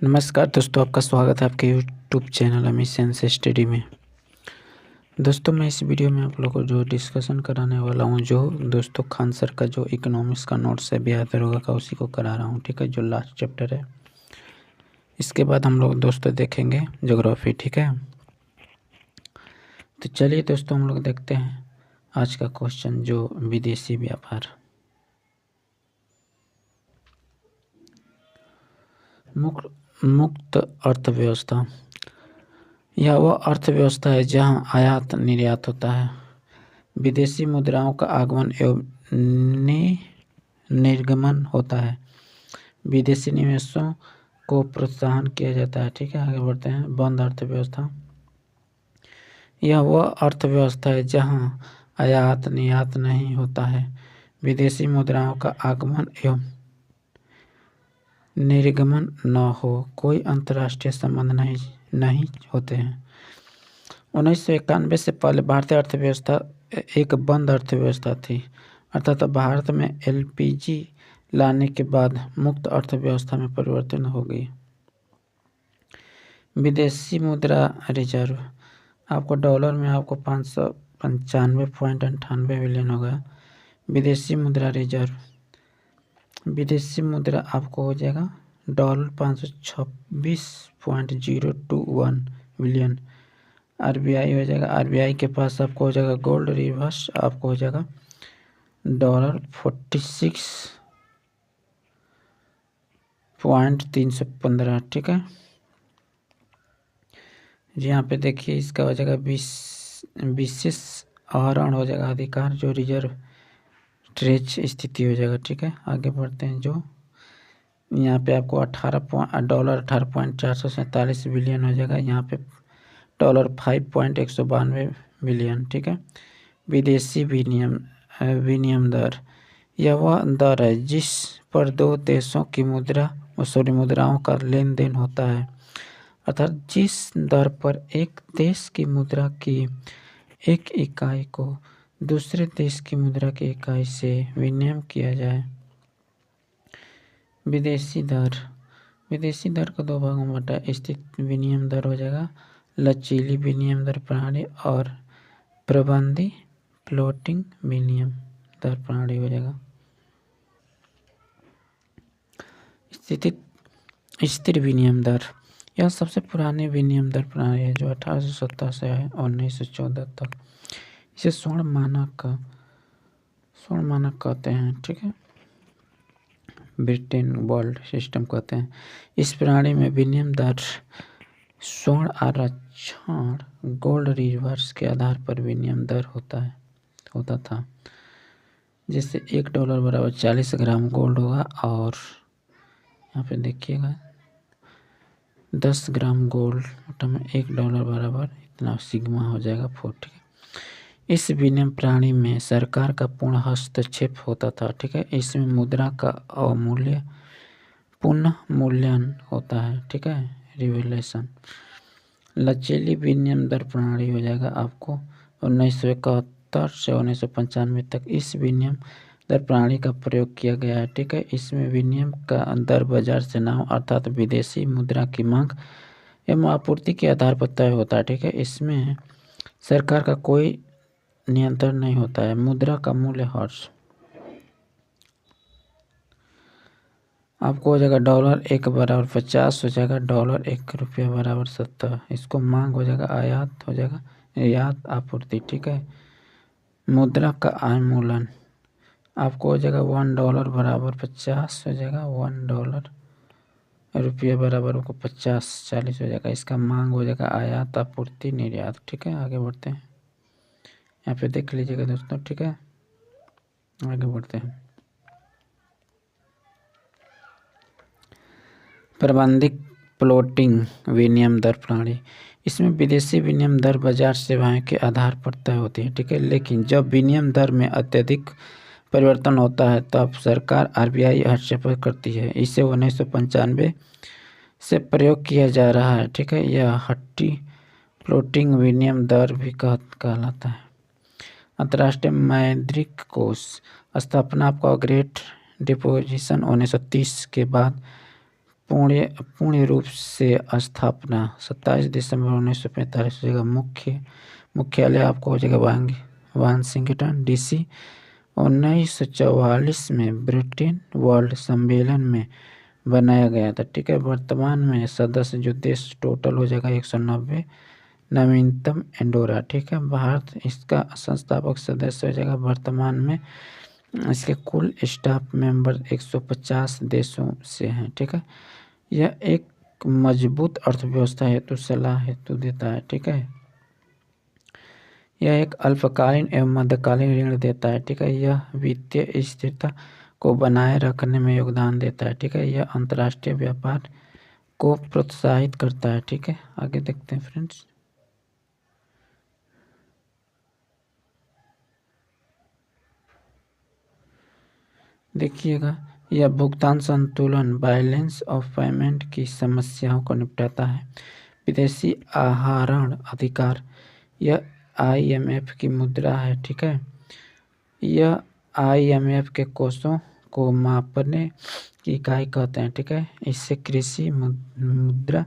नमस्कार दोस्तों, आपका स्वागत है आपके YouTube channel Amit sense study में। दोस्तों, मैं इस वीडियो में आप लोगों को जो डिस्कशन कराने वाला हूँ, जो दोस्तों खान सर का जो इकोनॉमिक्स का नोट्स है बिहार दरोगा का, उसी को करा रहा हूँ। ठीक है, जो लास्ट चैप्टर है। इसके बाद हम लोग दोस्तों देखेंगे ज्योग्राफी। ठीक है, तो चलिए दोस्तों हम लोग देखते हैं आज का क्वेश्चन, जो विदेशी व्यापार। मुक्त अर्थव्यवस्था यह वह अर्थव्यवस्था है जहां आयात निर्यात होता है, विदेशी मुद्राओं का आगमन एवं निर्गमन होता है, विदेशी निवेशों को प्रोत्साहन किया जाता है। ठीक है, आगे बढ़ते हैं। बंद अर्थव्यवस्था यह वह अर्थव्यवस्था है जहां आयात निर्यात नहीं होता है, विदेशी मुद्राओं का आगमन एवं निर्गमन न हो, कोई अंतर्राष्ट्रीय संबंध नहीं होते हैं। 1991 से पहले भारतीय अर्थव्यवस्था एक बंद अर्थव्यवस्था थी, अर्थात भारत में एलपीजी लाने के बाद मुक्त अर्थव्यवस्था में परिवर्तन हो गई। विदेशी मुद्रा रिजर्व आपको डॉलर में आपको 595.98 बिलियन होगा। विदेशी मुद्रा रिजर्व, विदेशी मुद्रा आपको हो जाएगा डॉलर 526.021 बिलियन। आरबीआई हो जाएगा, आरबीआई के पास आपको हो जाएगा गोल्ड रिवर्स, आपको हो जाएगा डॉलर 46.315। ठीक है, यहाँ पे देखिए इसका हो जाएगा विशेष आहरण हो जाएगा अधिकार, जो रिजर्व ट्रेज स्थिति हो जाएगा। ठीक है, आगे बढ़ते हैं। जो यहाँ पे आपको डॉलर 18.447 बिलियन हो जाएगा, यहाँ पे डॉलर 5.192 बिलियन। ठीक है, विदेशी विनिमय दर यह वह दर है जिस पर दो देशों की मुद्राओं का लेन देन होता है, अर्थात जिस दर पर एक देश की मुद्रा की एक इकाई को दूसरे देश की मुद्रा की इकाई से विनिमय किया जाए। विदेशी दर को दो भागों में बांटा, स्थिर विनिमय दर हो जाएगा, लचीली विनिमय दर प्रणाली, और प्रबंधी फ्लोटिंग विनिमय दर प्रणाली हो जाएगा। स्थिर विनिमय दर यह सबसे पुरानी विनिमय दर प्रणाली है, जो 1870 से है 1914 तक। इसे स्वर्ण मानक कहते हैं। ठीक है, ब्रिटेन वर्ल्ड सिस्टम कहते हैं। इस प्रणाली में विनिमय दर स्वर्ण आरक्षण गोल्ड रिवर्स के आधार पर विनिमय दर होता था, जैसे $1 बराबर 40 ग्राम गोल्ड होगा, और यहाँ पे देखिएगा 10 ग्राम गोल्ड में $1 बराबर इतना सिग्मा हो जाएगा 4। ठीक है, इस विनिमय प्रणाली में सरकार का पूर्ण हस्तक्षेप होता था। ठीक है, इसमें मुद्रा का पुनः मूल्यांकन होता है। ठीक है, रिवैल्यूएशन। लचीली विनिमय दर प्रणाली हो जाएगा आपको 1971 से 1995 तक इस विनिमय दर प्रणाली का प्रयोग किया गया है। ठीक है, इसमें विनिमय का दर बाजार से नाम, अर्थात विदेशी मुद्रा की मांग एवं आपूर्ति के आधार पर तय होता है। ठीक है, इसमें सरकार का कोई नियंत्रण नहीं होता है। मुद्रा का मूल्य हर्ष आपको हो जाएगा डॉलर 1 बराबर 50 हो जाएगा, डॉलर 1 रुपया बराबर 70। इसको मांग हो जाएगा, आयात हो जाएगा, निर्यात, आपूर्ति। ठीक है, मुद्रा का आयमूलन आपको हो जाएगा $1 बराबर 50 हो जाएगा, $1 रुपये बराबर को 50-40 हो जाएगा। इसका मांग हो जाएगा, आयात, आपूर्ति, निर्यात। ठीक है, आगे बढ़ते हैं। यहाँ पे देख लीजिएगा दोस्तों। ठीक है, आगे बढ़ते हैं। प्रबंधित फ्लोटिंग विनिमय दर प्रणाली, इसमें विदेशी विनिमय दर बाजार सेवाएं के आधार पर तय होती है। ठीक है, लेकिन जब विनिमय दर में अत्यधिक परिवर्तन होता है तब सरकार आरबीआई हस्तक्षेप करती है। इसे 1995 से प्रयोग किया जा रहा है। ठीक है, यह हट्टी फ्लोटिंग विनिमय दर भी कहलाता है। अंतर्राष्ट्रीय मौद्रिक कोष स्थापना आपका ग्रेट डिपोजिशन 1930 के बाद पूर्ण रूप से स्थापना 27 दिसंबर 1945 हो जाएगा। मुख्यालय आपको हो जाएगा वाशिंगटन DC। 1944 में ब्रिटेन वर्ल्ड सम्मेलन में बनाया गया था, ठीक है। वर्तमान में सदस्य जो देश टोटल हो जाएगा 190। नवीनतम एंडोरा, ठीक है। भारत इसका संस्थापक सदस्य हो जाएगा। वर्तमान में इसके कुल स्टाफ मेंबर 150 देशों से हैं, ठीक है। यह एक मजबूत अर्थव्यवस्था हेतु सलाह हेतु देता है, ठीक है। यह एक अल्पकालीन एवं मध्यकालीन ऋण देता है, ठीक है। यह वित्तीय स्थिरता को बनाए रखने में योगदान देता है, ठीक है। यह अंतर्राष्ट्रीय व्यापार को प्रोत्साहित करता है, ठीक है। आगे देखते हैं फ्रेंड्स। देखिएगा, यह भुगतान संतुलन बैलेंस ऑफ पेमेंट की समस्याओं को निपटाता है। विदेशी आहरण अधिकार, यह IMF की मुद्रा है, ठीक है। यह IMF के कोषों को मापने की इकाई कहते हैं, ठीक है। इसे कृषि मुद्रा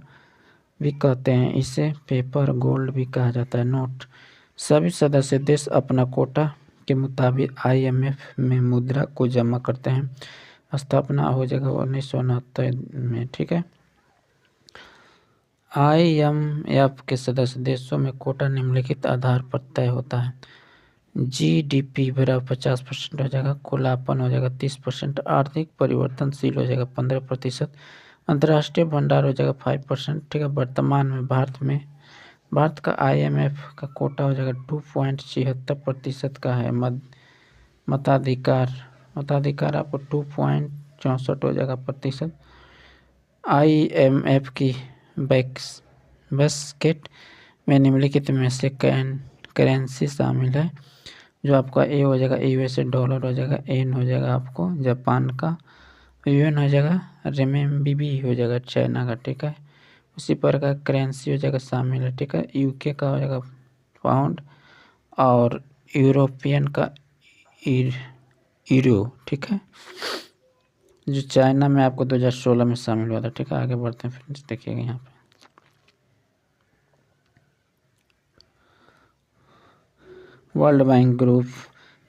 भी कहते हैं। इसे पेपर गोल्ड भी कहा जाता है। नोट, सभी सदस्य देश अपना कोटा के मुताबिक IMF में मुद्रा को जमा करते हैं। स्थापना हो जाएगा 1969 में, ठीक है। IMF के सदस्य देशों में कोटा निम्नलिखित आधार पर तय होता है। GDP बराबर 50% हो जाएगा। खुलापन हो जाएगा 30%। आर्थिक परिवर्तनशील हो जाएगा 15%। अंतर्राष्ट्रीय भंडार हो जाएगा 5%, ठीक है। वर्तमान में भारत का IMF का कोटा हो जाएगा 2.76% का है। मताधिकार आपको 2.64 हो जाएगा प्रतिशत। IMF की बास्केट में निम्नलिखित में से करेंसी शामिल है। जो आपका A हो जाएगा USA डॉलर हो जाएगा, N हो जाएगा आपको जापान का, UN हो जाएगा, रेमबीबी हो जाएगा चाइना का, ठीक है। उसी प्रकार करेंसी हो जाएगा शामिल है, ठीक है। UK का हो जाएगा पाउंड और यूरोपियन का यूरो, ठीक है। जो चाइना में आपको 2016 में शामिल हुआ था, ठीक है। आगे बढ़ते हैं फ्रेंड्स, देखिएगा यहाँ पे वर्ल्ड बैंक ग्रुप,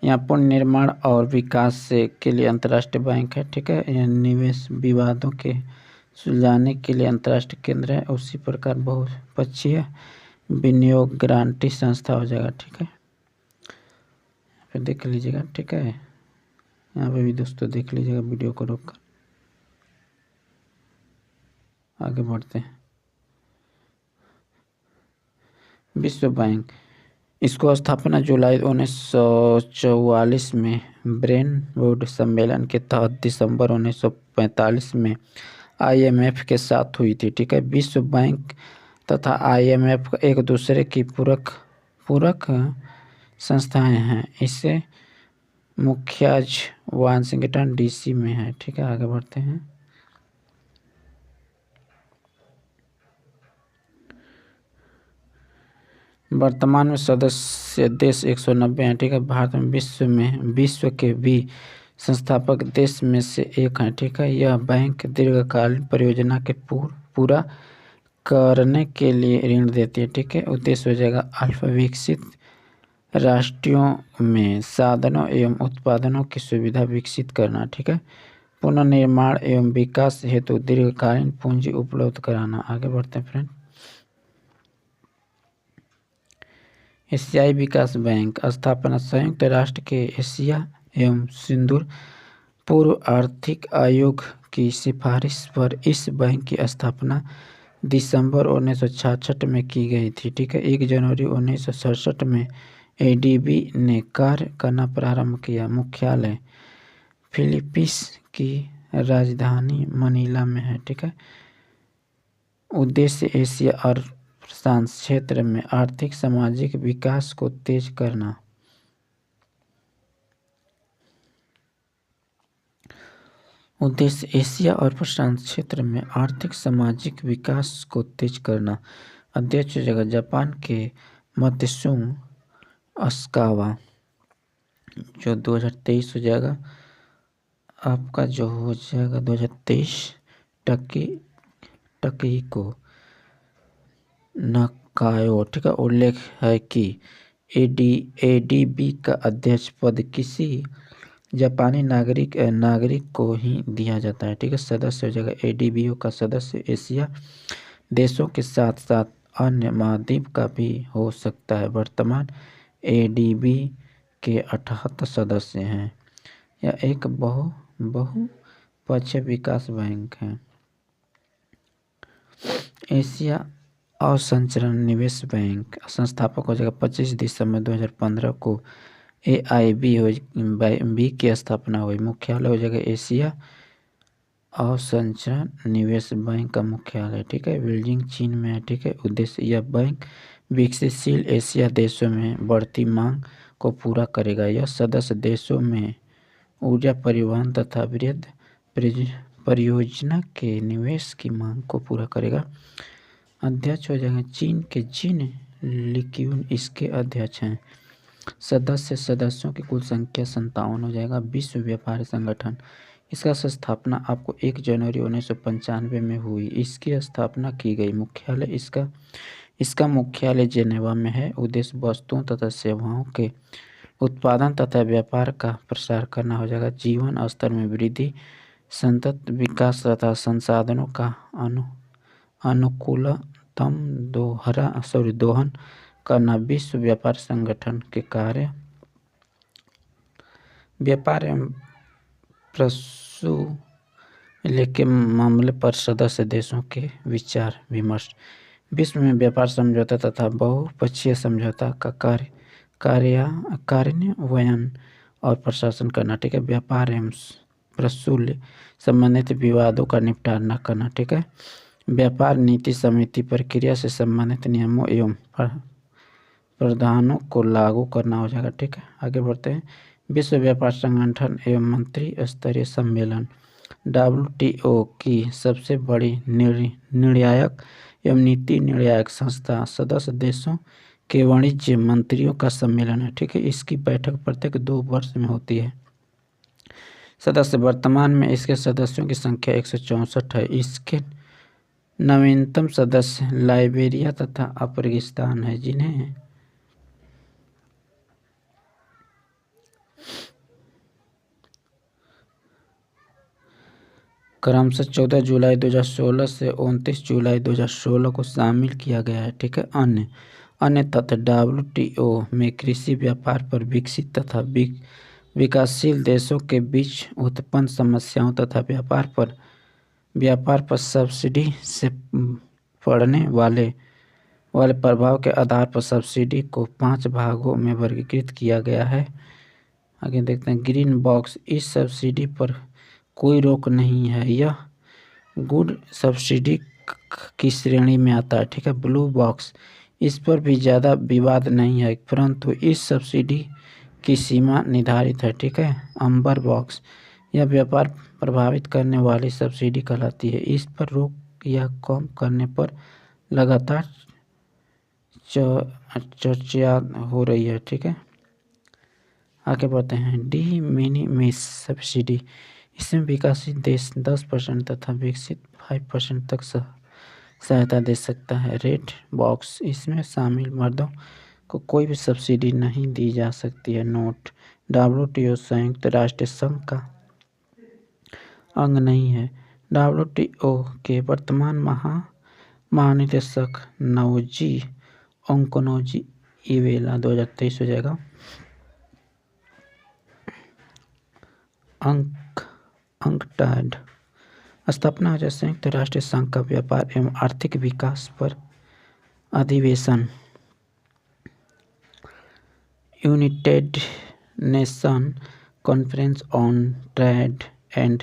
यहाँ पुनर्निर्माण और विकास के लिए अंतर्राष्ट्रीय बैंक है, ठीक है। यह निवेश विवादों के सुलझाने के लिए अंतर्राष्ट्रीय केंद्र है। उसी प्रकार बहुपक्षीय विनियोग गारंटी संस्था हो जाएगा, ठीक है। फिर देख लीजिएगा, ठीक है। यहाँ पे भी दोस्तों देख लीजिएगा वीडियो को रोककर। आगे बढ़ते हैं। विश्व बैंक, इसको स्थापना जुलाई 1944 में ब्रेनवुड सम्मेलन के तहत दिसंबर 1945 में IMF के साथ हुई थी, ठीक है। विश्व बैंक तथा IMF एक दूसरे की पूरक संस्थाएं हैं। इसे मुख्यालय वाशिंगटन DC में है, ठीक है। आगे बढ़ते हैं। वर्तमान में सदस्य देश 190 हैं, ठीक है। भारत में विश्व के भी संस्थापक देश में से एक है, ठीक है। यह बैंक दीर्घकालीन परियोजना के पूरा करने के लिए ऋण देती है, ठीक है। उद्देश्य हो जाएगा अल्प विकसित राष्ट्रों में साधनों एवं उत्पादनों की सुविधा विकसित करना, ठीक है। पुनर्निर्माण एवं विकास हेतु दीर्घकालीन पूंजी उपलब्ध कराना। आगे बढ़ते हैं फ्रेंड। एशियाई विकास बैंक, स्थापना संयुक्त राष्ट्र के एशिया एवं सिंदूर पूर्व आर्थिक आयोग की सिफारिश पर इस बैंक की स्थापना दिसंबर 1966 में की गई थी, ठीक है। 1 जनवरी 1967 में ADB ने कार्य करना प्रारंभ किया। मुख्यालय फिलीपींस की राजधानी मनीला में है, ठीक है। उद्देश्य एशिया और प्रशांत क्षेत्र में आर्थिक सामाजिक विकास को तेज करना। उद्देश्य एशिया और प्रशांत क्षेत्र में आर्थिक सामाजिक विकास को तेज करना। अध्यक्ष जगह जापान के मत्सुओ असाकावा। जो 2023 हो जाएगा आपका, जो हो जाएगा 2023 टकी टकी को नकायो, ठीक है, उल्लेख है कि एडीबी का अध्यक्ष पद किसी जापानी नागरिक को ही दिया जाता है, ठीक है। सदस्य हो जाएगा एडीबी का सदस्य एशिया देशों के साथ साथ अन्य महाद्वीप का भी हो सकता है। वर्तमान एडीबी के 78 सदस्य हैं। यह एक बहुपक्षीय विकास बैंक है। एशिया अवसंरचना निवेश बैंक संस्थापक हो जाएगा 25 दिसंबर 2015 को AIB की स्थापना हुई। मुख्यालय हो जाएगा एशिया अवसंरचना निवेश बैंक का मुख्यालय, ठीक है, बीजिंग चीन में है, ठीक है। उद्देश्य, यह बैंक विकसनशील एशिया देशों में बढ़ती मांग को पूरा करेगा। यह सदस्य देशों में ऊर्जा, परिवहन तथा वृहद परियोजना के निवेश की मांग को पूरा करेगा। अध्यक्ष हो जाएंगे चीन के जिन लिक्यून इसके अध्यक्ष हैं। सदस्यों की कुल संख्या 57 हो जाएगा। विश्व व्यापार संगठन, इसका स्थापना आपको 1 जनवरी 1995 में हुई। इसकी स्थापना की गई। मुख्यालय इसका मुख्यालय जेनेवा में है। उद्देश्य वस्तुओं तथा सेवाओं के उत्पादन तथा व्यापार का प्रसार करना हो जाएगा। जीवन स्तर में वृद्धि, सतत विकास तथा संसाधनों का अनुकूलतम दोहन करना विश्व व्यापार संगठन के कार्य। व्यापार एवं प्रसूल्य के मामले पर सदस्य देशों के विचार विमर्श। विश्व में व्यापार समझौता तथा बहुपक्षीय समझौता का कार्यान्वयन और प्रशासन करना, ठीक है। व्यापार एवं प्रसूल्य संबंधित विवादों का निपटारा करना, ठीक है। व्यापार नीति समिति प्रक्रिया से संबंधित नियमों एवं प्रावधानों को लागू करना हो जाएगा, ठीक है। आगे बढ़ते हैं। विश्व व्यापार संगठन एवं मंत्री स्तरीय सम्मेलन WTO की सबसे बड़ी निर्णायक एवं नीति निर्णायक संस्था सदस्य देशों के वाणिज्य मंत्रियों का सम्मेलन है, ठीक है। इसकी बैठक प्रत्येक 2 वर्ष में होती है। सदस्य, वर्तमान में इसके सदस्यों की संख्या 164 है। इसके नवीनतम सदस्य लाइबेरिया तथा अफगानिस्तान है, जिन्हें क्रमशः 14 जुलाई 2016 से 29 जुलाई 2016 को शामिल किया गया है, ठीक है। अन्य तथ्य, WTO में कृषि व्यापार पर विकसित तथा विकासशील देशों के बीच उत्पन्न समस्याओं तथा व्यापार पर सब्सिडी से पड़ने वाले प्रभाव के आधार पर सब्सिडी को 5 भागों में वर्गीकृत किया गया है। आगे देखते हैं। ग्रीन बॉक्स, इस सब्सिडी पर कोई रोक नहीं है, यह गुड सब्सिडी की श्रेणी में आता है, ठीक है। ब्लू बॉक्स, इस पर भी ज़्यादा विवाद नहीं है, परंतु इस सब्सिडी की सीमा निर्धारित है, ठीक है। अम्बर बॉक्स, यह व्यापार प्रभावित करने वाली सब्सिडी कहलाती है। इस पर रोक या कम करने पर लगातार चर्चा हो रही है, ठीक है। आगे बढ़ते हैं। डी मिनिमिस सब्सिडी, इसमें विकसित देश 10% तथा विकसित 5% तक सहायता दे सकता है। रेड बॉक्स, इसमें शामिल मर्दों को कोई भी सब्सिडी नहीं दी जा सकती है। नोट, WTO संयुक्त राष्ट्र संघ का अंग नहीं है। WTO के वर्तमान महानिदेशक नाओजी ओकोनोजी-इवेला 2023 हो जाएगा। अंकटाड, स्थापना हो जाए संयुक्त राष्ट्र संघ का व्यापार एवं आर्थिक विकास पर अधिवेशन। United nation conference on trade and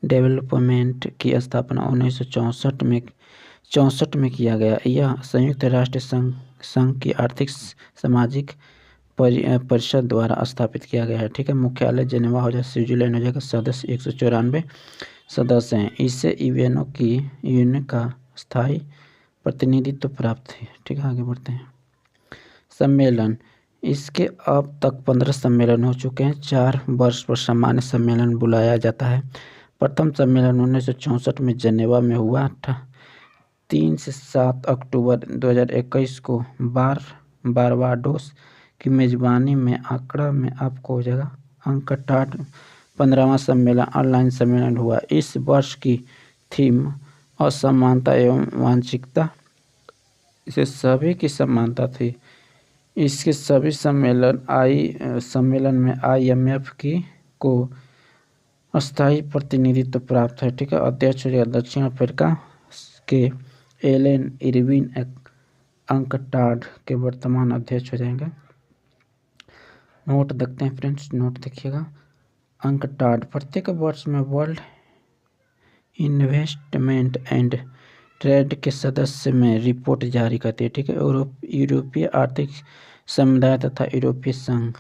development की स्थापना 1964 में किया गया। यह संयुक्त राष्ट्र संघ की आर्थिक सामाजिक परिषद द्वारा स्थापित किया गया है, ठीक है। मुख्यालय जेनेवा हो जाए, स्विट्जरलैंड हो जाएगा। सदस्य 194 सदस्य हैं। इससे यूनियन का स्थायी प्रतिनिधित्व प्राप्त है, ठीक है। आगे बढ़ते हैं। सम्मेलन, इसके अब तक 15 सम्मेलन हो चुके हैं। 4 वर्ष पर सामान्य सम्मेलन बुलाया जाता है। प्रथम सम्मेलन 1964 में जेनेवा में हुआ था। 3 से 7 अक्टूबर 2021 को बारबाडोस की मेजबानी में आंकड़ा में आपको हो जाएगा अंकटाड 15वां सम्मेलन ऑनलाइन सम्मेलन हुआ। इस वर्ष की थीम असमानता एवं वांछिकता, इसे सभी की समानता थी। इसके सभी सम्मेलन में IMF की को अस्थायी प्रतिनिधित्व प्राप्त है। ठीक है, अध्यक्ष दक्षिण अफ्रीका के एलेन इरविन अंकटाड के वर्तमान अध्यक्ष हो जाएंगे। नोट देखते हैं फ्रेंड्स, नोट देखिएगा। अंकटाड प्रत्येक वर्ष में वर्ल्ड इन्वेस्टमेंट एंड ट्रेड के सदस्य में रिपोर्ट जारी करती है। ठीक है, यूरोपीय आर्थिक समुदाय तथा यूरोपीय संघ।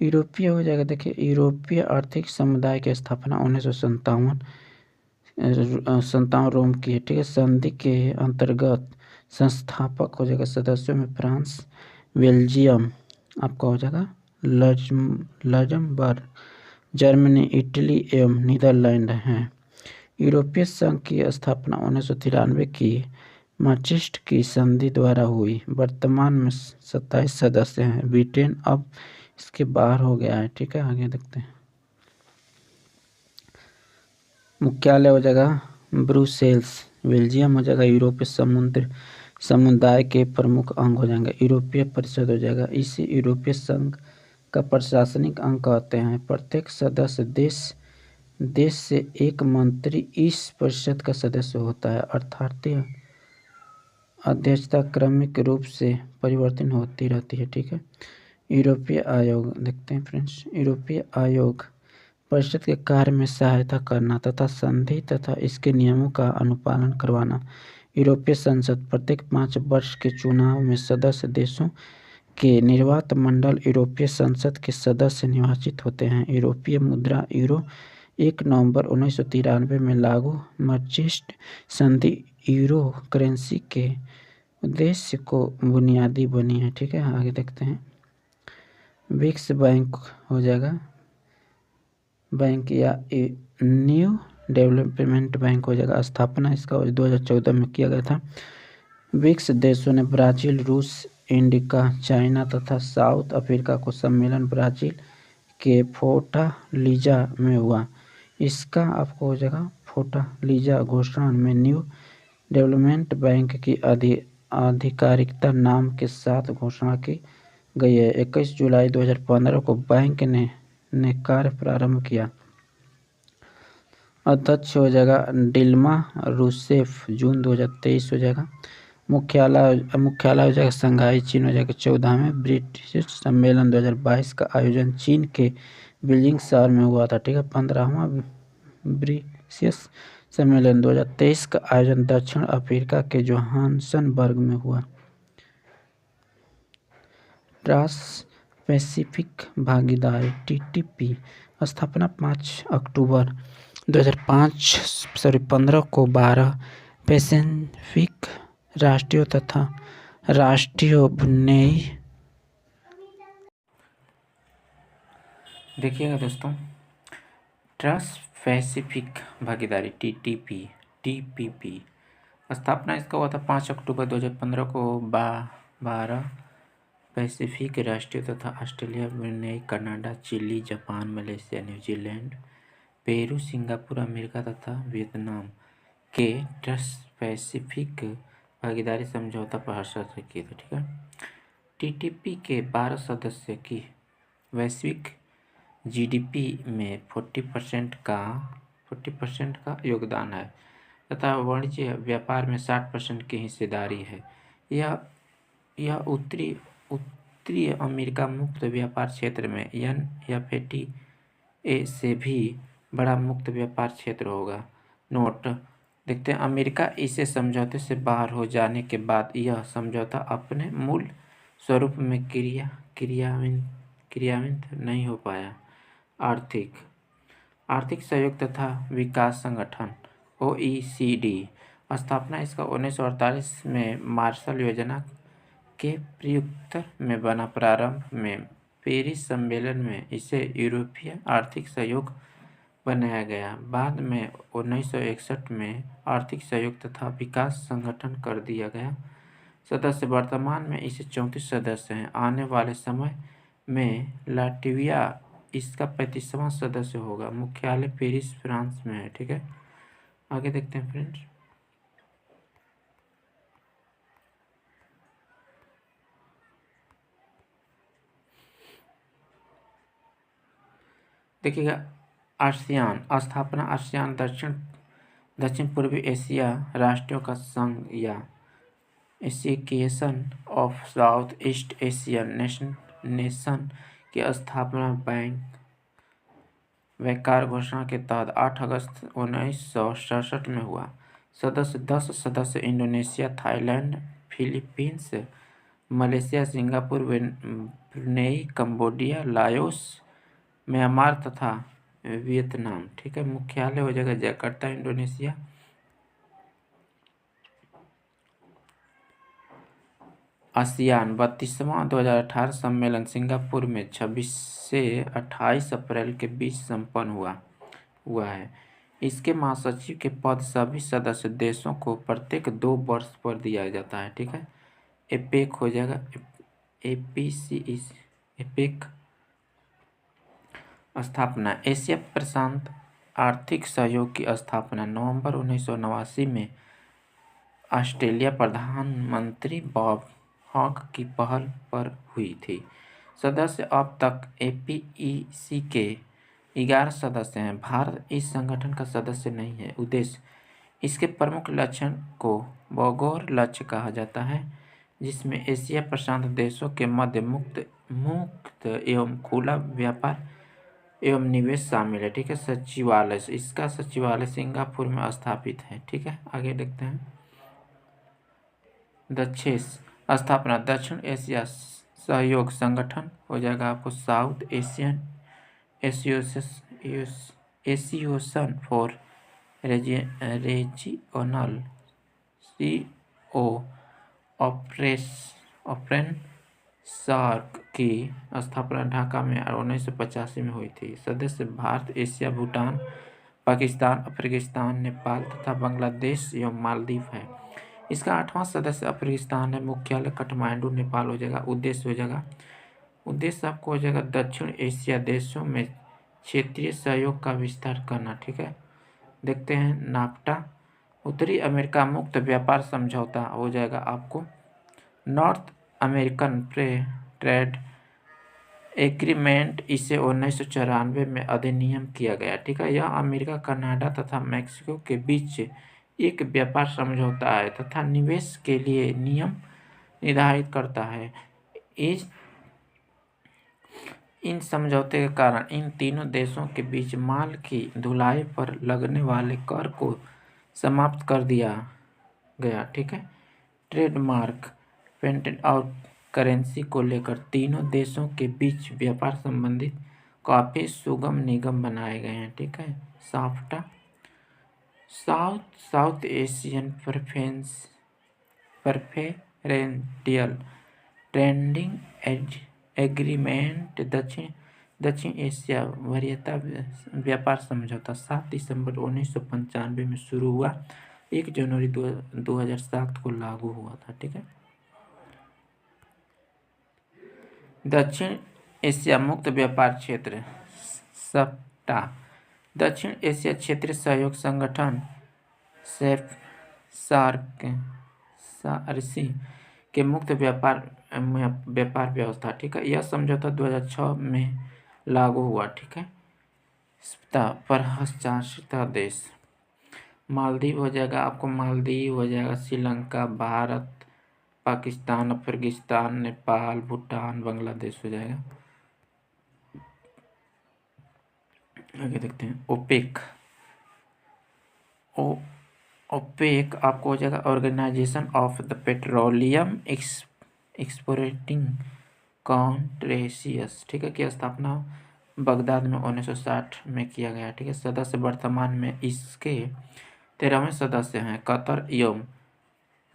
यूरोपीय हो जाएगा, देखिए यूरोपीय आर्थिक समुदाय की स्थापना 1957 रोम की है। ठीक है, संधि के अंतर्गत संस्थापक हो जाएगा सदस्यों में फ्रांस, बेल्जियम आपका हो जाएगा, लक्जमबर्ग, जर्मनी, इटली एवं नीदरलैंड हैं। यूरोपीय संघ की स्थापना 1993 की maastricht की संधि द्वारा हुई। वर्तमान में 27 सदस्य हैं। ब्रिटेन अब इसके बाहर हो गया है। ठीक है, आगे देखते हैं। मुख्यालय हो जाएगा ब्रुसेल्स। बेल्जियम हो जाएगा। यूरोपीय समुदाय के प्रमुख अंग हो जाएंगे। यूरोपीय परिषद हो जाएगा। इसे यूरोपीय संघ का प्रशासनिक अंग कहते हैं। प्रत्येक सदस्य देश से एक मंत्री इस परिषद का सदस्य होता है, अर्थात अध्यक्षता क्रमिक रूप से परिवर्तन होती रहती है। ठीक है, यूरोपीय आयोग देखते हैं फ्रेंड्स। यूरोपीय आयोग परिषद के कार्य में सहायता करना तथा संधि तथा इसके नियमों का अनुपालन करवाना। यूरोपीय संसद प्रत्येक 5 वर्ष के चुनाव में सदस्य देशों के निर्वात मंडल यूरोपीय संसद के सदस्य निर्वाचित होते हैं। यूरोपीय मुद्रा यूरो 1 नवंबर 1993 में लागू maastricht संधि यूरो करेंसी के उद्देश्य को बुनियादी बनी है। ठीक है, आगे देखते हैं। विश्व बैंक हो जाएगा बैंक या न्यू डेवलपमेंट बैंक हो जाएगा। स्थापना इसका 2014 में किया गया था। ब्रिक्स देशों ने ब्राज़ील, रूस, इंडिका, चाइना तथा साउथ अफ्रीका को सम्मेलन ब्राज़ील के फोर्टालीजा में हुआ। इसका आपको हो जाएगा फोर्टालीजा घोषणा में न्यू डेवलपमेंट बैंक की आधिकारिकता नाम के साथ घोषणा की गई है। 21 जुलाई 2015 को बैंक ने कार्य प्रारंभ किया। अध्यक्ष हो जाएगा डिल्मा रूसेफ। जून 2023 हो जाएगा। मुख्यालय हो जाएगा शंघाई, चीन हो जाएगा। 14वें ब्रिटिश सम्मेलन 2022 का आयोजन चीन के बीजिंग शहर में हुआ था। ठीक है, 15वां ब्रिटिश सम्मेलन 2023 का आयोजन दक्षिण अफ्रीका के जोहान्सबर्ग में हुआ। ट्रांस पैसिफिक भागीदारी TTP स्थापना 5 अक्टूबर 2015 को 12 पैसिफिक राष्ट्रों तथा राष्ट्रीय ब्रुनेई। देखिएगा दोस्तों, ट्रांस पैसिफिक भागीदारी TPP स्थापना इसका हुआ था 5 अक्टूबर 2015 को 12 पैसिफिक राष्ट्रों तथा Australia, Brunei, Canada, Chile, Japan, Malaysia, New Zealand, Peru, Singapore, America तथा वियतनाम के ट्रांस पैसिफिक भागीदारी समझौता पर हस्ताक्षर किए थे। ठीक है, TTP के 12 सदस्य की वैश्विक GDP में 40% का योगदान है तथा वाणिज्य व्यापार में 60% की हिस्सेदारी है। यह उत्तरी अमेरिका मुक्त व्यापार क्षेत्र में NFTA से भी बड़ा मुक्त व्यापार क्षेत्र होगा। नोट देखते हैं, अमेरिका इसे समझौते से बाहर हो जाने के बाद यह समझौता अपने मूल स्वरूप में क्रियान्वित नहीं हो पाया। आर्थिक सहयोग तथा विकास संगठन OECD स्थापना इसका 1948 में मार्शल योजना के प्रयुक्त में बना। प्रारंभ में पेरिस सम्मेलन में इसे यूरोपीय आर्थिक सहयोग बनाया गया। बाद में 1961 में आर्थिक सहयोग तथा विकास संगठन कर दिया गया सदस्य। वर्तमान में इसे 34 सदस्य हैं। आने वाले समय में लाटविया इसका 35वां सदस्य होगा। मुख्यालय पेरिस फ्रांस में है। ठीक है, आगे देखते हैं फ्रेंड्स। देखिएगा, आसियान स्थापना। आसियान दक्षिण पूर्वी एशिया राष्ट्रों का संघ या association of south east Asian nation की स्थापना वैकार घोषणा के तहत 8 अगस्त 1967 में हुआ। सदस्य 10 सदस्य Indonesia, Thailand, Philippines, Malaysia, Singapore, Brunei, Cambodia, Laos, Myanmar तथा वियतनाम। ठीक है, मुख्यालय हो जाएगा जकार्ता, इंडोनेशिया। आसियान 32वां 2018 सम्मेलन सिंगापुर में 26 से 28 अप्रैल के बीच संपन्न हुआ है। इसके महासचिव के पद सभी सदस्य देशों को प्रत्येक 2 वर्ष पर दिया जाता है। ठीक है, एपेक हो जाएगा एपेक। स्थापना। एशिया प्रशांत आर्थिक सहयोग की स्थापना नवंबर 1989 में ऑस्ट्रेलिया प्रधानमंत्री बॉब हॉक की पहल पर हुई थी। सदस्य अब तक एपीईसी के 11 सदस्य हैं। भारत इस संगठन का सदस्य नहीं है। उद्देश्य। इसके प्रमुख लक्ष्य को भौगोलिक लक्ष्य कहा जाता है, जिसमें एशिया प्रशांत देशों के मध्य मुक्त एवं खुला व्यापार एवं निवेश शामिल है। ठीक है, सचिवालय। इसका सचिवालय सिंगापुर में स्थापित है। ठीक है, आगे देखते हैं। स्थापना। दक्षिण एशिया सहयोग संगठन हो जाएगा आपको South Asian Association for regional operation SAARC की स्थापना ढाका में 1985 में हुई थी। सदस्य भारत, एशिया, भूटान, पाकिस्तान, अफगानिस्तान, नेपाल तथा बांग्लादेश एवं मालदीव है। इसका 8वां सदस्य अफगानिस्तान है। मुख्यालय काठमांडू, नेपाल हो जाएगा। उद्देश्य आपको हो जाएगा दक्षिण एशिया देशों में क्षेत्रीय सहयोग का विस्तार करना। ठीक है, देखते हैं। नाफ्टा। उत्तरी अमेरिका मुक्त व्यापार समझौता हो जाएगा आपको north American free trade agreement. इसे 1994 में अधिनियम किया गया। ठीक है, यह अमेरिका, कनाडा तथा मैक्सिको के बीच एक व्यापार समझौता है तथा निवेश के लिए नियम निर्धारित करता है। इन समझौते के कारण इन तीनों देशों के बीच माल की ढुलाई पर लगने वाले कर को समाप्त कर दिया गया। ठीक है, ट्रेडमार्क, पेटेंट और करेंसी को लेकर तीनों देशों के बीच व्यापार संबंधी काफी सुगम नियम बनाए गए हैं। ठीक है, SAFTA. South Asian preferential trading agreement दक्षिण एशिया वरीयता व्यापार समझौता 7 दिसंबर 1995 में शुरू हुआ, 1 जनवरी 2007 को लागू हुआ था। ठीक है, दक्षिण एशिया मुक्त व्यापार क्षेत्र सप्टा। दक्षिण एशिया क्षेत्रीय सहयोग संगठन सार्क के मुक्त व्यापार व्यवस्था। ठीक है, यह समझौता 2006 में लागू हुआ। ठीक है, पर हस्ताक्षर देश मालदीव हो जाएगा आपको। मालदीव हो जाएगा श्रीलंका, भारत, पाकिस्तान, अफगानिस्तान, नेपाल, भूटान, बांग्लादेश हो जाएगा। आगे देखते हैं। ओपेक आपको हो जाएगा organisation of the petroleum exporting countries. ठीक है, की स्थापना बगदाद में 1960 में किया गया। ठीक है, सदस्य वर्तमान में इसके 13वें सदस्य हैं। कतर एवं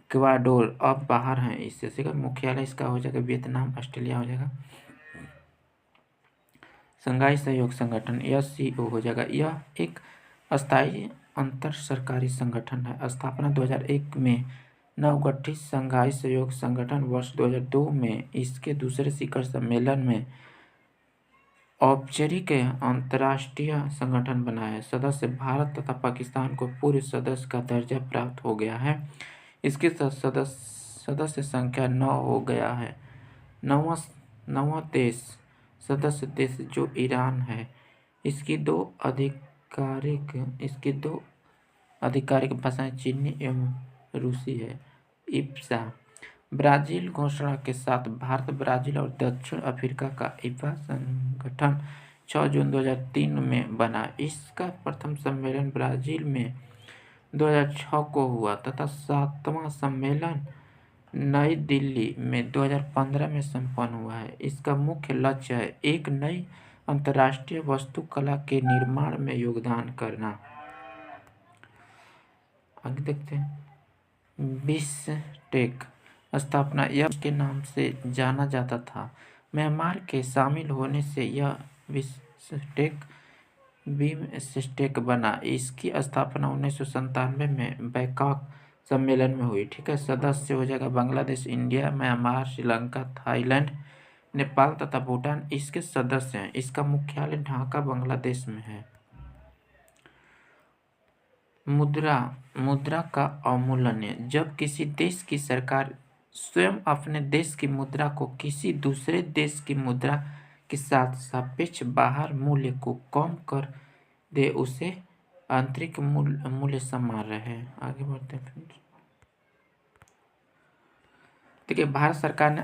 इक्वाडोर अब बाहर हैं इससे। ठीक है, मुख्यालय इसका हो जाएगा वियतनाम, ऑस्ट्रेलिया हो जाएगा। संघाई सहयोग संगठन SCO हो जाएगा। यह एक अस्थायी अंतर सरकारी संगठन है। स्थापना 2001 में नवगठित संघाई सहयोग संगठन वर्ष 2002 में इसके दूसरे शिखर सम्मेलन में औपचारिक अंतर्राष्ट्रीय संगठन बना है। सदस्य भारत तथा पाकिस्तान को पूर्व सदस्य का दर्जा प्राप्त हो गया है। इसकी सदस्य संख्या 9 हो गया है। नौवां देश सदस्य देश जो ईरान है। इसकी दो आधिकारिक भाषाएं चीनी एवं रूसी है। इप्सा ब्राज़ील घोषणा के साथ भारत, ब्राज़ील और दक्षिण अफ्रीका का IPA संगठन 6 जून 2003 में बना। इसका प्रथम सम्मेलन ब्राज़ील में 2006 को हुआ तथा 7वां सम्मेलन नई दिल्ली में 2015 में संपन्न हुआ है। इसका मुख्य लक्ष्य है एक नई अंतर्राष्ट्रीय वास्तुकला के निर्माण में योगदान करना। आगे देखते हैं। बिस्टेक स्थापना यह के नाम से जाना जाता था। म्यांमार के शामिल होने से यह बिमस्टेक बना। इसकी स्थापना 1997 में बैंकॉक सम्मेलन में हुई। ठीक है। सदस्य हो जाएगा Bangladesh, India, Myanmar, Sri Lanka, Thailand, Nepal तथा भूटान इसके सदस्य हैं। इसका मुख्यालय ढाका बांग्लादेश में है। मुद्रा का अवमूल्यन जब किसी देश की सरकार स्वयं अपने देश की मुद्रा को किसी दूसरे देश की मुद्रा के साथ सापेक्ष बाहर मूल्य को कम कर दे उसे आंतरिक मूल्य समारोह है। आगे बढ़ते हैं फ्रेंड्स। देखिए, भारत सरकार ने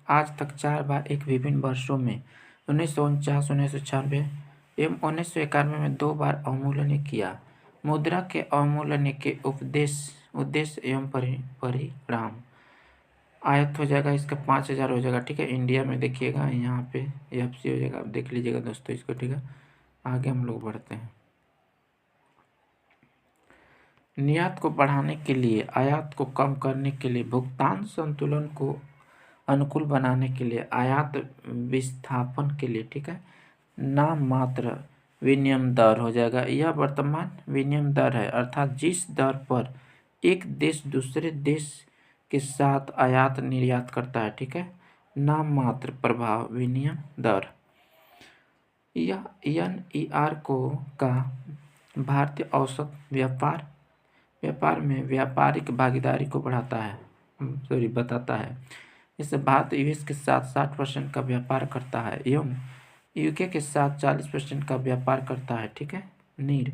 आज तक 4 बार एक विभिन्न वर्षों में 1949, 1996 एवं 1991 में 2 बार अवमूल्यन किया। मुद्रा के अवमूल्यन के उद्देश्य एवं परिणाम आयत हो जाएगा इसका 5000 हो जाएगा। ठीक है। इंडिया में देखिएगा यहाँ पे FC हो जाएगा। आप देख लीजिएगा दोस्तों इसको। ठीक है। आगे हम लोग बढ़ते हैं। निर्यात को बढ़ाने के लिए, आयात को कम करने के लिए, भुगतान संतुलन को अनुकूल बनाने के लिए, आयात विस्थापन के लिए, ठीक है, नाम मात्र विनिमय दर हो जाएगा। यह वर्तमान विनिमय दर है, अर्थात जिस दर पर एक देश दूसरे देश के साथ आयात निर्यात करता है। ठीक है। नाम मात्र प्रभाव विनिमय दर। यह NER का भारतीय औसत व्यापार में व्यापारिक भागीदारी को बताता है। इससे भारत US के साथ 60% का व्यापार करता है एवं UK के साथ 40% का व्यापार करता है। ठीक है। नीर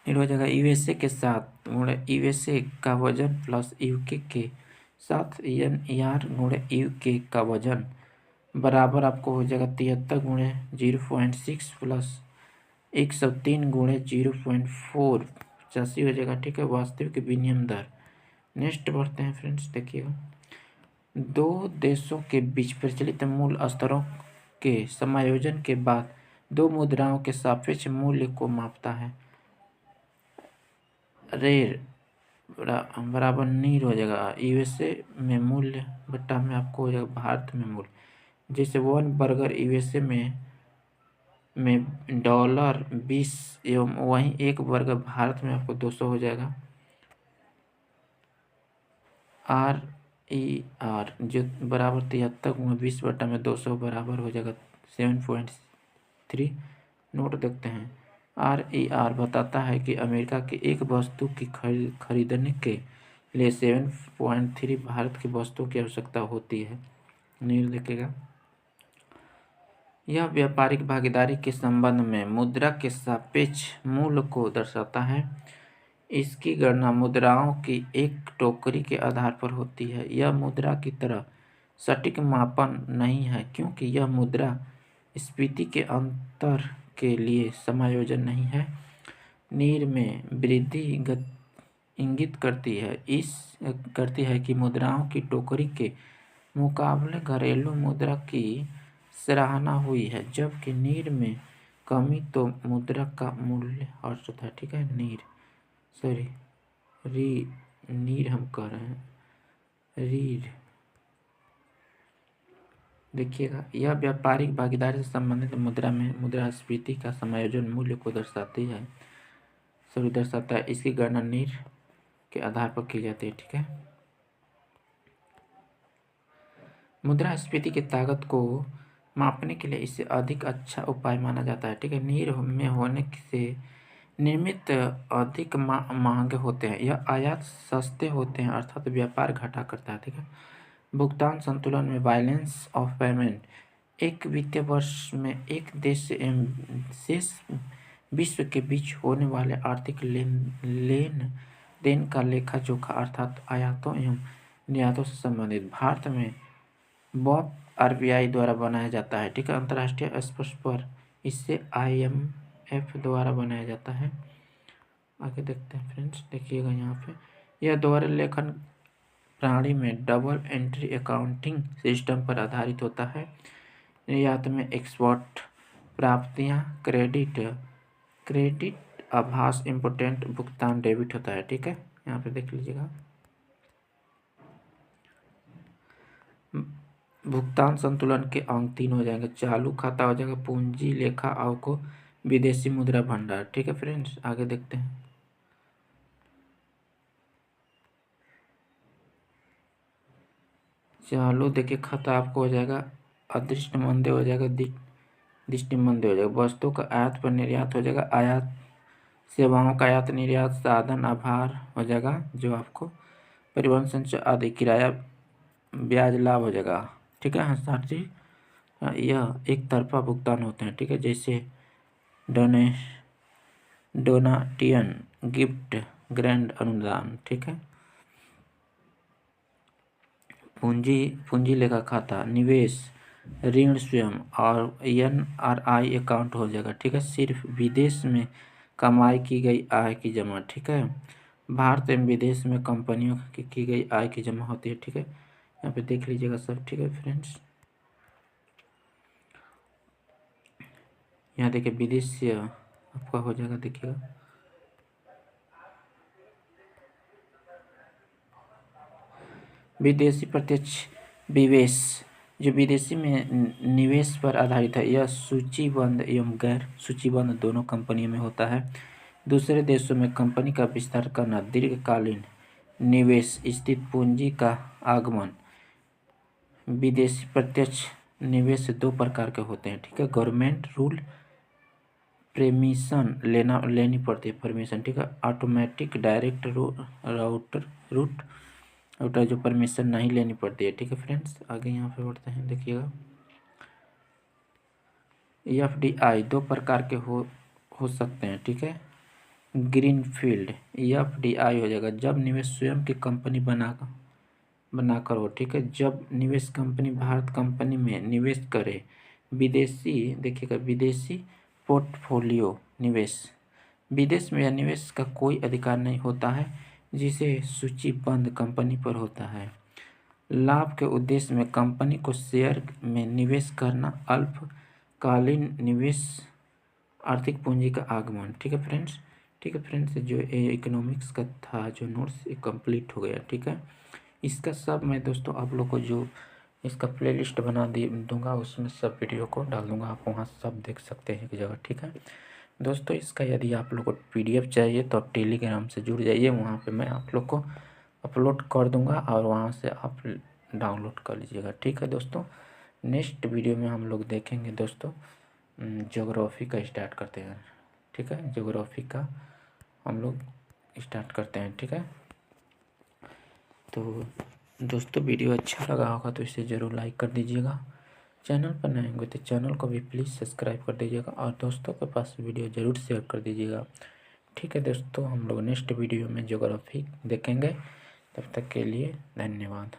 हो जाएगा USA के साथ USA का वजन प्लस UK के साथ NER UK का वजन बराबर आपको हो जाएगा 73 × 0.6 प्लस 103 × 0.4 85 हो जाएगा। ठीक है। वास्तविक विनिमय दर। नेक्स्ट बढ़ते हैं फ्रेंड्स। देखिएगा, दो देशों के बीच प्रचलित मूल्य स्तरों के समायोजन के बाद दो मुद्राओं के सापेक्ष मूल्य को मापता है। रेर बराबर नीर हो जाएगा USA में मूल्य बट्टा में आपको हो जाएगा भारत में मूल्य। जैसे 1 बर्गर USA में $20 एवं वहीं 1 बर्गर भारत में आपको 200 हो जाएगा। RER जो बराबर 73 × 20 बट्टा में 200 बराबर हो जाएगा 7.3। नोट देखते हैं। RER बताता है कि अमेरिका की एक वस्तु की खरीदने के लिए 7.3 भारत की वस्तु की आवश्यकता होती है। नील देखेगा। यह व्यापारिक भागीदारी के संबंध में मुद्रा के सापेक्ष मूल्य को दर्शाता है। इसकी गणना मुद्राओं की एक टोकरी के आधार पर होती है। यह मुद्रा की तरह सटीक मापन नहीं है क्योंकि यह मुद्रा स्फीति के अंतर के लिए समायोजन नहीं है। नीर में वृद्धि इंगित करती है कि मुद्राओं की टोकरी के मुकाबले घरेलू मुद्रा की सराहना हुई है, जबकि नीर में कमी तो मुद्रा का मूल्य औसत है। ठीक है। नीर हम कह रहे हैं। देखिएगा, यह व्यापारिक भागीदारी से संबंधित मुद्रा में मुद्रास्फीति का समायोजन मूल्य को दर्शाता है। इसकी गणना नीर के आधार पर की जाती है। ठीक है, मुद्रास्फीति की ताकत को मापने के लिए इसे अधिक अच्छा उपाय माना जाता है। ठीक है, नीर में होने से निर्मित अधिक महंगे होते हैं। यह आयात सस्ते होते हैं, अर्थात व्यापार घटा करता है। ठीक है, भुगतान संतुलन में बैलेंस ऑफ पेमेंट एक वित्तीय वर्ष में एक देश एवं शेष विश्व के बीच होने वाले आर्थिक लेन देन का लेखा जोखा अर्थात आयातों एवं निर्यातों से संबंधित। भारत में बॉब RBI द्वारा बनाया जाता है। ठीक है, अंतर्राष्ट्रीय स्तर पर इसे IMF द्वारा बनाया जाता है। आगे देखते हैं फ्रेंड्स, देखिएगा यहाँ पे यह दोहरे लेखन प्रणाली में डबल एंट्री अकाउंटिंग सिस्टम पर आधारित होता है। निर्यात में एक्सपोर्ट प्राप्तियां क्रेडिट आभास इम्पोर्टेंट भुगतान डेबिट होता है। ठीक है, यहाँ पे देख लीजिएगा, भुगतान संतुलन के अंक 3 हो जाएंगे। चालू खाता हो जाएगा, पूंजी लेखा को विदेशी मुद्रा भंडार। ठीक है फ्रेंड्स, आगे देखते हैं। चालू देखिए खाता आपको हो जाएगा, अदृष्ट मंदे हो जाएगा, दृष्टि मंदे हो जाएगा। वस्तु का आयात पर निर्यात हो जाएगा, आयात सेवाओं का आयात निर्यात साधन आभार हो जाएगा, जो आपको परिवहन संचय आदि किराया ब्याज लाभ हो जाएगा। ठीक है हस्ताक्षर, यह एक तरफा भुगतान होते हैं। ठीक है, जैसे डोनाटियन गिफ्ट ग्रैंड अनुदान। ठीक है, पूंजी लेखा खाता निवेश ऋण स्वयं और NRI अकाउंट हो जाएगा। ठीक है, सिर्फ विदेश में कमाई की गई आय की जमा। ठीक है, भारत एवं विदेश में कंपनियों की गई आय की जमा होती है। ठीक है, यहाँ पे देख लीजिएगा सब। ठीक है फ्रेंड्स, यहाँ देखिए विदेशी आपका हो जाएगा, देखिएगा विदेशी प्रत्यक्ष निवेश जो विदेशी में निवेश पर आधारित है। यह सूचीबद्ध एवं गैर सूचीबद्ध दोनों कंपनियों में होता है। दूसरे देशों में कंपनी का विस्तार करना, दीर्घकालीन निवेश, स्थिर पूंजी का आगमन। विदेशी प्रत्यक्ष निवेश 2 प्रकार के होते हैं। ठीक है, गवर्नमेंट रूल परमिशन लेनी पड़ती है परमिशन। ठीक है, ऑटोमेटिक डायरेक्ट रूट जो परमिशन नहीं लेनी पड़ती है। ठीक है फ्रेंड्स, आगे यहाँ पे बढ़ते हैं, देखिएगा FDI 2 प्रकार के हो सकते हैं। ठीक है, ग्रीनफील्ड FDI हो जाएगा जब निवेश स्वयं की कंपनी बनाकर हो। ठीक है, जब निवेश कंपनी भारत कंपनी में निवेश करे। विदेशी देखिएगा, विदेशी पोर्टफोलियो निवेश, विदेश में निवेश का कोई अधिकार नहीं होता है, जिसे सूचीबद्ध कंपनी पर होता है। लाभ के उद्देश्य में कंपनी को शेयर में निवेश करना, अल्पकालीन निवेश, आर्थिक पूंजी का आगमन। ठीक है फ्रेंड्स, जो इकोनॉमिक्स का था जो नोट्स कंप्लीट हो गया। ठीक है, इसका सब मैं दोस्तों आप लोग को जो इसका प्लेलिस्ट बना दूंगा, उसमें सब वीडियो को डाल दूंगा, आप वहाँ सब देख सकते हैं एक जगह। ठीक है दोस्तों, इसका यदि आप लोग को PDF चाहिए तो आप टेलीग्राम से जुड़ जाइए, वहाँ पे मैं आप लोग को अपलोड कर दूंगा और वहाँ से आप डाउनलोड कर लीजिएगा। ठीक है दोस्तों, नेक्स्ट वीडियो में हम लोग देखेंगे दोस्तों ज्योग्राफी का स्टार्ट करते हैं। ठीक है, ज्योग्राफी का हम लोग स्टार्ट करते हैं। ठीक है, तो दोस्तों वीडियो अच्छा लगा होगा तो इसे ज़रूर लाइक कर दीजिएगा। चैनल पर नए होंगे तो चैनल को भी प्लीज़ सब्सक्राइब कर दीजिएगा और दोस्तों के पास वीडियो ज़रूर शेयर कर दीजिएगा। ठीक है दोस्तों, हम लोग नेक्स्ट वीडियो में ज्योग्राफी देखेंगे। तब तक के लिए धन्यवाद।